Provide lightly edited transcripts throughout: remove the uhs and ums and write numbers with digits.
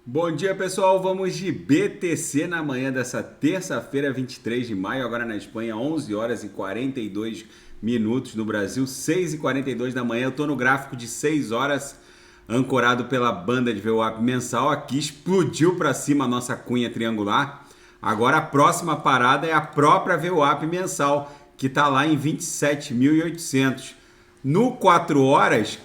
Bom dia, pessoal. Vamos de BTC na manhã dessa terça-feira, 23 de maio, agora na Espanha, 11 horas e 42 minutos, no Brasil, 6 e 42 da manhã. Eu estou no gráfico de 6 horas, ancorado pela banda de VWAP mensal. Aqui explodiu para cima a nossa cunha triangular. Agora a próxima parada é a própria VWAP mensal, que está lá em 27.800. No 4 horas,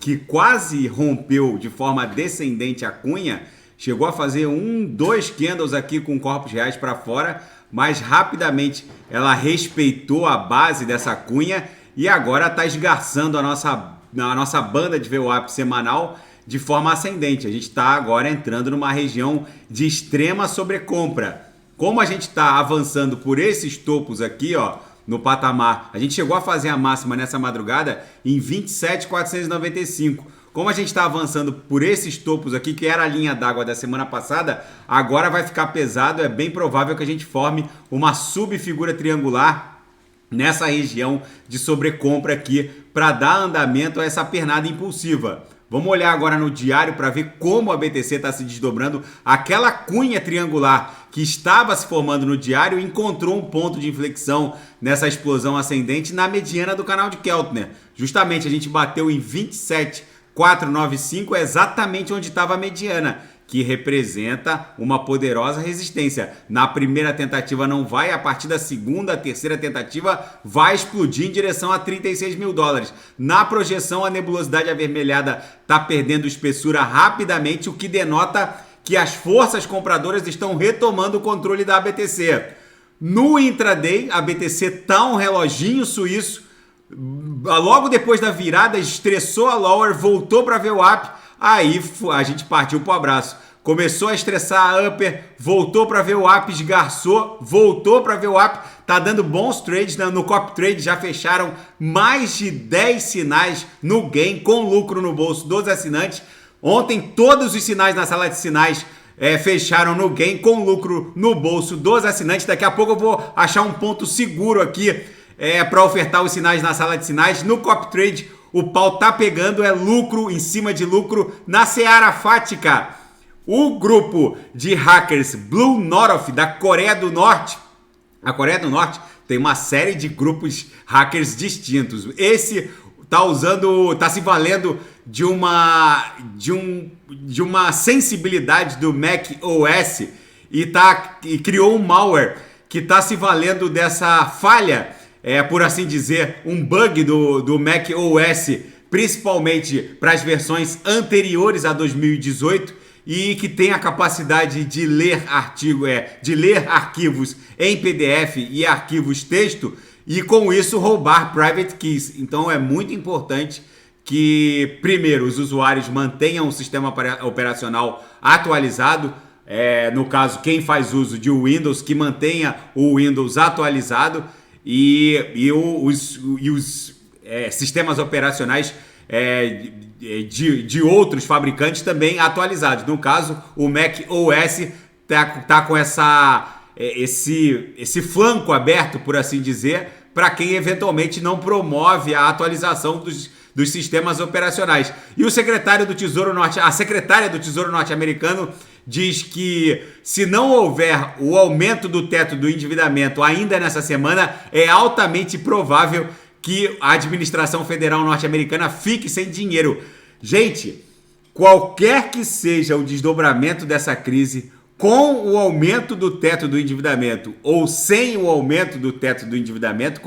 que quase rompeu de forma descendente a cunha, chegou a fazer dois candles aqui com corpos reais para fora, mas rapidamente ela respeitou a base dessa cunha e agora está esgarçando a nossa banda de VWAP semanal de forma ascendente. A gente está agora entrando numa região de extrema sobrecompra. Como a gente está avançando por esses topos aqui, ó, no patamar, a gente chegou a fazer a máxima nessa madrugada em 27.495. Como a gente está avançando por esses topos aqui, que era a linha d'água da semana passada, agora vai ficar pesado. É bem provável que a gente forme uma subfigura triangular nessa região de sobrecompra aqui para dar andamento a essa pernada impulsiva. Vamos olhar agora no diário para ver como a BTC está se desdobrando. Aquela cunha triangular que estava se formando no diário encontrou um ponto de inflexão nessa explosão ascendente na mediana do canal de Keltner. Justamente a gente bateu em 27.495, exatamente onde estava a mediana, que representa uma poderosa resistência. Na primeira tentativa não vai, a partir da segunda, terceira tentativa vai explodir em direção a 36 mil dólares. Na projeção, a nebulosidade avermelhada está perdendo espessura rapidamente, o que denota que as forças compradoras estão retomando o controle da BTC. No intraday, a BTC tá um reloginho suíço. Logo depois da virada, estressou a lower, voltou para VWAP. Aí a gente partiu pro abraço. Começou a estressar a upper, voltou para VWAP, esgarçou, voltou para VWAP. Tá dando bons trades no copy trade, já fecharam mais de 10 sinais no gain com lucro no bolso dos assinantes. Ontem todos os sinais na sala de sinais fecharam no gain com lucro no bolso dos assinantes. Daqui a pouco eu vou achar um ponto seguro aqui para ofertar os sinais na sala de sinais. No copy trade o pau tá pegando, é lucro em cima de lucro na seara fática. O grupo de hackers Blue North da Coreia do Norte, a Coreia do Norte tem uma série de grupos hackers distintos. Esse tá se valendo de uma sensibilidade do Mac OS e criou um malware que está se valendo dessa falha, por assim dizer, um bug do Mac OS, principalmente para as versões anteriores a 2018, e que tem a capacidade de ler arquivos em PDF e arquivos texto, e com isso roubar private keys. Então é muito importante que, primeiro, os usuários mantenham o sistema operacional atualizado. No caso, quem faz uso de Windows, que mantenha o Windows atualizado, e os sistemas operacionais de outros fabricantes também atualizados. No caso, o Mac OS tá com esse flanco aberto, por assim dizer, para quem eventualmente não promove a atualização dos sistemas operacionais. E a secretária do Tesouro norte-americano diz que, se não houver o aumento do teto do endividamento ainda nessa semana, é altamente provável que a administração federal norte-americana fique sem dinheiro. Gente, qualquer que seja o desdobramento dessa crise, com o aumento do teto do endividamento ou sem o aumento do teto do endividamento,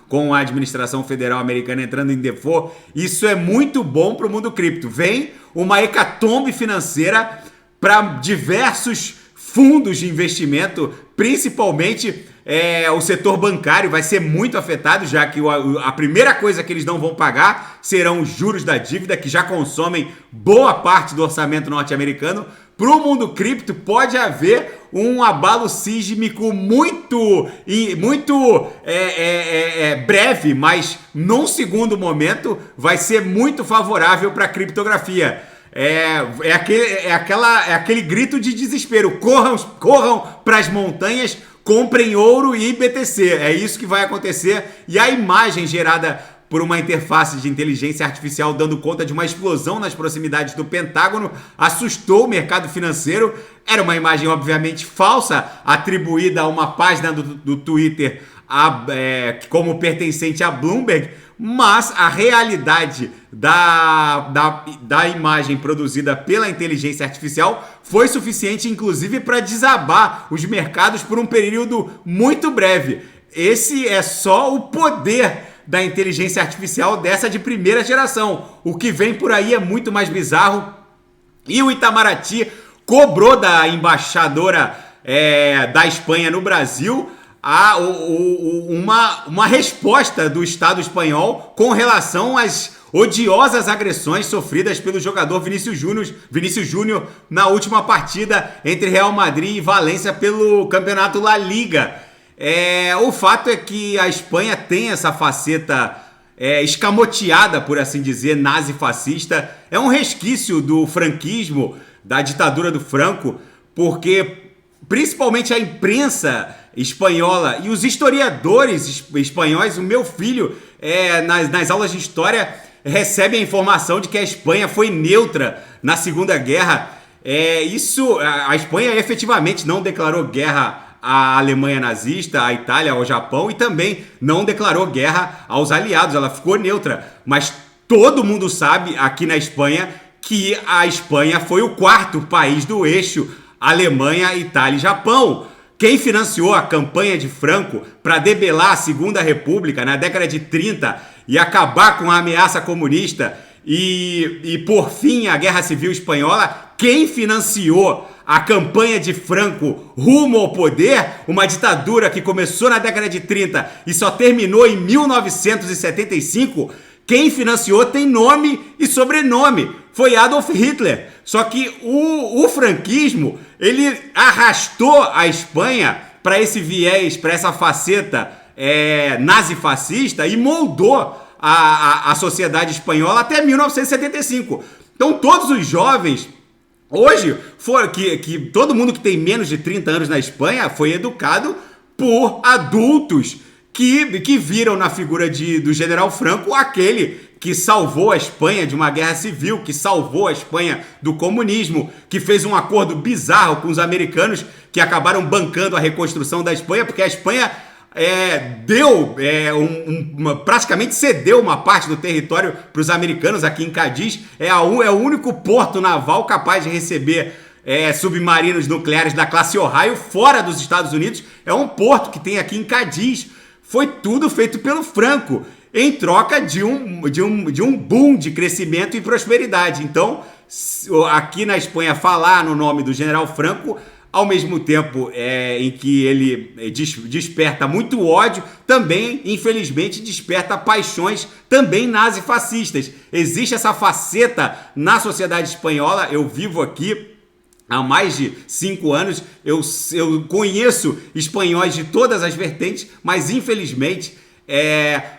com a administração federal americana entrando em default, isso é muito bom para o mundo cripto. Vem uma hecatombe financeira para diversos fundos de investimento, principalmente o setor bancário vai ser muito afetado, já que a primeira coisa que eles não vão pagar serão os juros da dívida, que já consomem boa parte do orçamento norte-americano. Para o mundo cripto pode haver um abalo sísmico muito breve, mas num segundo momento vai ser muito favorável para a criptografia. É aquele grito de desespero: corram para as montanhas, comprem ouro e BTC. É isso que vai acontecer. E a imagem gerada por uma interface de inteligência artificial dando conta de uma explosão nas proximidades do Pentágono, assustou o mercado financeiro. Era uma imagem obviamente falsa, atribuída a uma página do Twitter como pertencente a Bloomberg, mas a realidade da imagem produzida pela inteligência artificial foi suficiente, inclusive, para desabar os mercados por um período muito breve. Esse é só o poder da inteligência artificial dessa de primeira geração. O que vem por aí é muito mais bizarro. E o Itamaraty cobrou da embaixadora da Espanha no Brasil uma resposta do Estado espanhol com relação às odiosas agressões sofridas pelo jogador Vinícius Júnior na última partida entre Real Madrid e Valência pelo campeonato La Liga. O fato é que a Espanha tem essa faceta escamoteada, por assim dizer, nazi-fascista. É um resquício do franquismo, da ditadura do Franco, porque principalmente a imprensa espanhola e os historiadores espanhóis, o meu filho, nas aulas de história, recebe a informação de que a Espanha foi neutra na Segunda Guerra. A Espanha efetivamente não declarou guerra à Alemanha nazista, à Itália, ao Japão, e também não declarou guerra aos aliados, ela ficou neutra. Mas todo mundo sabe aqui na Espanha que a Espanha foi o quarto país do eixo Alemanha, Itália e Japão. Quem financiou a campanha de Franco para debelar a Segunda República na década de 30 e acabar com a ameaça comunista e por fim a Guerra Civil Espanhola, quem financiou a campanha de Franco rumo ao poder, uma ditadura que começou na década de 30 e só terminou em 1975, quem financiou tem nome e sobrenome, foi Adolf Hitler. Só que o franquismo, ele arrastou a Espanha para esse viés, para essa faceta nazi-fascista e moldou a sociedade espanhola até 1975. Então todos os jovens hoje, que todo mundo que tem menos de 30 anos na Espanha foi educado por adultos que viram na figura do general Franco aquele que salvou a Espanha de uma guerra civil, que salvou a Espanha do comunismo, que fez um acordo bizarro com os americanos que acabaram bancando a reconstrução da Espanha, porque a Espanha praticamente cedeu uma parte do território para os americanos aqui em Cádiz. É o único porto naval capaz de receber submarinos nucleares da classe Ohio fora dos Estados Unidos. É um porto que tem aqui em Cádiz. Foi tudo feito pelo Franco, em troca de um boom de crescimento e prosperidade. Então, aqui na Espanha, falar no nome do general Franco, ao mesmo tempo em que ele desperta muito ódio, também, infelizmente, desperta paixões também nazifascistas. Existe essa faceta na sociedade espanhola. Eu vivo aqui há mais de 5 anos, eu conheço espanhóis de todas as vertentes, mas infelizmente,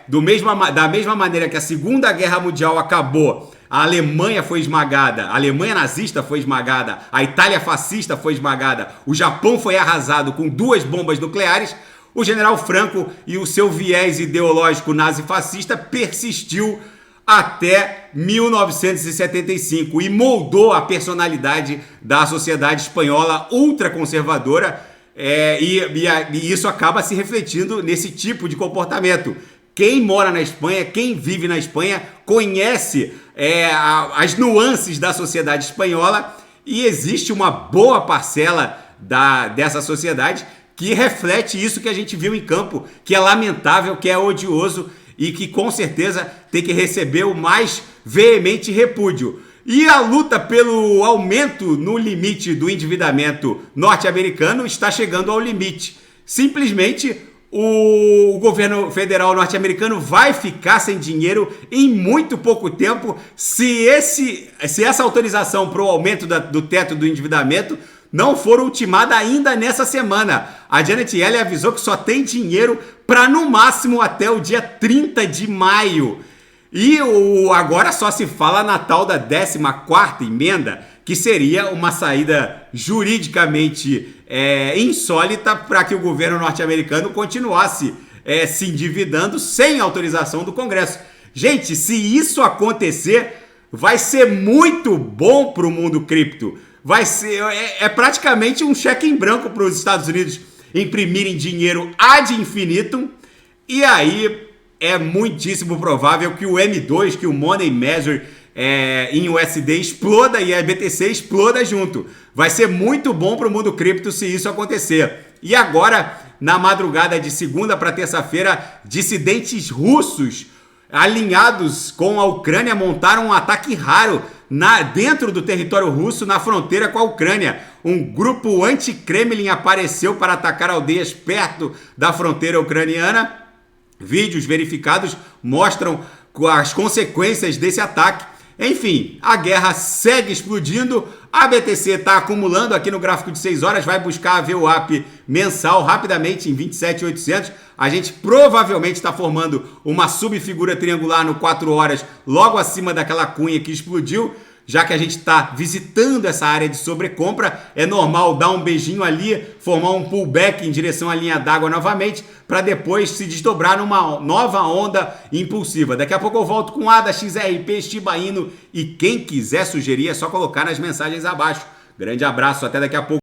da mesma maneira que a Segunda Guerra Mundial acabou, a Alemanha foi esmagada, a Alemanha nazista foi esmagada, a Itália fascista foi esmagada, o Japão foi arrasado com 2 bombas nucleares, o general Franco e o seu viés ideológico nazi-fascista persistiu até 1975 e moldou a personalidade da sociedade espanhola ultraconservadora, e isso acaba se refletindo nesse tipo de comportamento. Quem mora na Espanha, quem vive na Espanha, conhece as nuances da sociedade espanhola, e existe uma boa parcela dessa sociedade que reflete isso que a gente viu em campo, que é lamentável, que é odioso e que com certeza tem que receber o mais veemente repúdio. E a luta pelo aumento no limite do endividamento norte-americano está chegando ao limite. Simplesmente o governo federal norte-americano vai ficar sem dinheiro em muito pouco tempo se essa autorização para o aumento do teto do endividamento não for ultimada ainda nessa semana. A Janet Yellen avisou que só tem dinheiro para no máximo até o dia 30 de maio. E agora só se fala na tal da 14ª emenda, que seria uma saída juridicamente insólita para que o governo norte-americano continuasse se endividando sem autorização do Congresso. Gente, se isso acontecer, vai ser muito bom para o mundo cripto. Vai ser praticamente um cheque em branco para os Estados Unidos imprimirem dinheiro ad infinitum. E aí é muitíssimo provável que o M2, que o Money Measure em USD exploda e a BTC exploda junto. Vai ser muito bom para o mundo cripto se isso acontecer. E agora, na madrugada de segunda para terça-feira, dissidentes russos alinhados com a Ucrânia montaram um ataque raro dentro do território russo, na fronteira com a Ucrânia. Um grupo anti-Kremlin apareceu para atacar aldeias perto da fronteira ucraniana. Vídeos verificados mostram as consequências desse ataque. Enfim, a guerra segue explodindo. A BTC está acumulando aqui no gráfico de 6 horas, vai buscar a VWAP mensal rapidamente em 27.800. A gente provavelmente está formando uma subfigura triangular no 4 horas, logo acima daquela cunha que explodiu. Já que a gente está visitando essa área de sobrecompra, é normal dar um beijinho ali, formar um pullback em direção à linha d'água novamente, para depois se desdobrar numa nova onda impulsiva. Daqui a pouco eu volto com ADA, XRP, Shiba Inu, e quem quiser sugerir é só colocar nas mensagens abaixo. Grande abraço, até daqui a pouco.